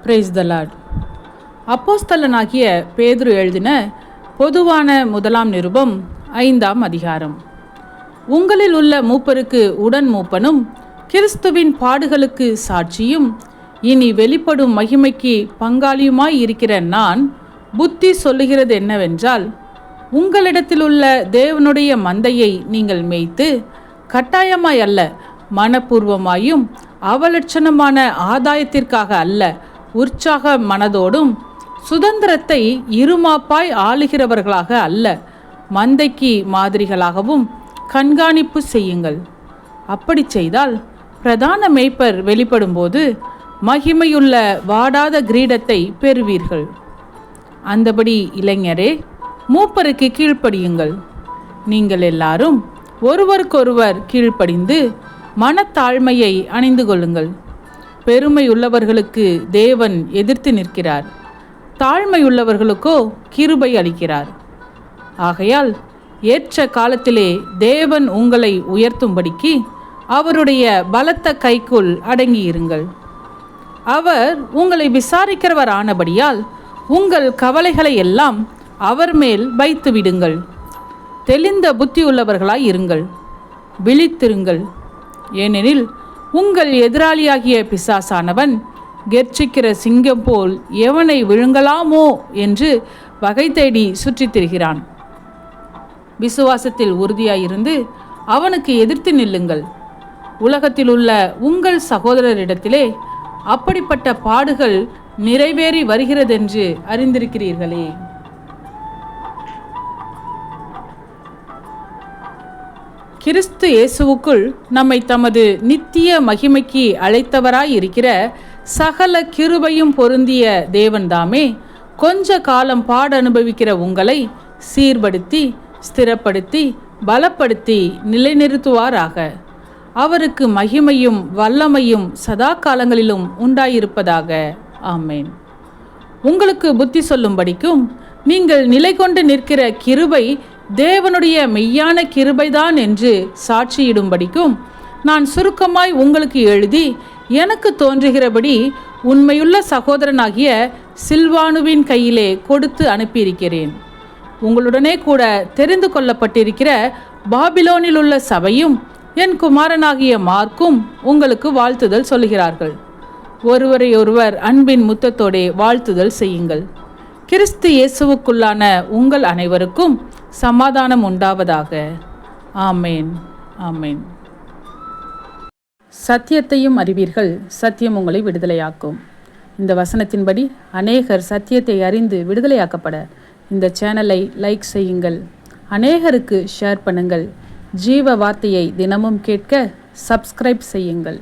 Praise the Lord. அப்போஸ்தலனாகிய பேதுரு எழுதின பொதுவான முதலாம் நிருபம் 5ஆம் அதிகாரம். உங்களில் உள்ள மூப்பருக்கு உடன் மூப்பனும் கிறிஸ்துவின் பாடுகளுக்கு சாட்சியும் இனி வெளிப்படும் மகிமைக்கு பங்காளியுமாய் இருக்கிற நான் புத்தி சொல்லுகிறது என்னவென்றால், உங்களிடத்திலுள்ள தேவனுடைய மந்தையை நீங்கள் மேய்த்து கட்டாயமாய் அல்ல, மனப்பூர்வமாயும் அவலட்சணமான ஆதாயத்திற்காக அல்ல, உற்சாக மனதோடும் சுதந்திரத்தை இருமாப்பாய் ஆளுகிறவர்களாக அல்ல, மந்தைக்கு மாதிரிகளாகவும் கண்காணிப்பு செய்யுங்கள். அப்படி செய்தால் பிரதான மேய்ப்பர் வெளிப்படும்போது மகிமையுள்ள வாடாத கிரீடத்தை பெறுவீர்கள். அந்தபடி இளைஞரே, மூப்பருக்கு கீழ்ப்படியுங்கள். நீங்கள் எல்லாரும் ஒருவருக்கொருவர் கீழ்ப்படிந்து மனத்தாழ்மையை அணிந்து கொள்ளுங்கள். பெருமையுள்ளவர்களுக்கு தேவன் எதிர்த்து நிற்கிறார், தாழ்மையுள்ளவர்களுக்கோ கிருபை அளிக்கிறார். ஆகையால் ஏற்ற காலத்திலே தேவன் உங்களை உயர்த்தும்படிக்கு அவருடைய பலத்த கைக்குள் அடங்கியிருங்கள். அவர் உங்களை விசாரிக்கிறவர் ஆனபடியால் உங்கள் கவலைகளை எல்லாம் அவர் மேல் வைத்து விடுங்கள். தெளிந்த புத்தியுள்ளவர்களாய் இருங்கள், விழித்திருங்கள். ஏனெனில் உங்கள் எதிராளியாகிய பிசாசானவன் கெர்ச்சிக்கிற சிங்கம் போல் எவனை விழுங்கலாமோ என்று வகை தேடி சுற்றித் திரிகிறான். விசுவாசத்தில் உறுதியாயிருந்து அவனுக்கு எதிர்த்து நில்லுங்கள். உலகத்தில் உள்ள உங்கள் சகோதரரிடத்திலே அப்படிப்பட்ட பாடுகள் நிறைவேறி வருகிறதென்று அறிந்திருக்கிறீர்களே. கிறிஸ்து இயேசுவுக்குள் நம்மை தமது நித்திய மகிமைக்கு அழைத்தவராயிருக்கிற சகல கிருபையும் பொருந்திய தேவன்தாமே கொஞ்ச காலம் பாட அனுபவிக்கிற உங்களை சீர்படுத்தி ஸ்திரப்படுத்தி பலப்படுத்தி நிலைநிறுத்துவாராக. அவருக்கு மகிமையும் வல்லமையும் சதா காலங்களிலும் உண்டாயிருப்பதாக. ஆமேன். உங்களுக்கு புத்தி சொல்லும்படிக்கும் நீங்கள் நிலை கொண்டு நிற்கிற கிருபை தேவனுடைய மெய்யான கிருபைதான் என்று சாட்சியிடும்படிக்கும் நான் சுருக்கமாய் உங்களுக்கு எழுதி எனக்கு தோன்றுகிறபடி உண்மையுள்ள சகோதரனாகிய சில்வானுவின் கையிலே கொடுத்து அனுப்பியிருக்கிறேன். உங்களுடனே கூட தெரிந்து கொள்ளப்பட்டிருக்கிற பாபிலோனில் உள்ள சபையும் என் குமாரனாகிய மார்க்கும் உங்களுக்கு வாழ்த்துதல் சொல்லுகிறார்கள். ஒருவரையொருவர் அன்பின் முத்தத்தோடே வாழ்த்துதல் செய்யுங்கள். கிறிஸ்து இயேசுவுக்குள்ளான உங்கள் அனைவருக்கும் சமாதானம் உண்டாவதாக. ஆமேன், ஆமேன். சத்தியத்தையும் அறிவீர்கள், சத்தியம் உங்களை விடுதலையாக்கும். இந்த வசனத்தின்படி அநேகர் சத்தியத்தை அறிந்து விடுதலையாக்கப்பட இந்த சேனலை லைக் செய்யுங்கள், அநேகருக்கு ஷேர் பண்ணுங்கள். ஜீவ வார்த்தையை தினமும் கேட்க சப்ஸ்கிரைப் செய்யுங்கள்.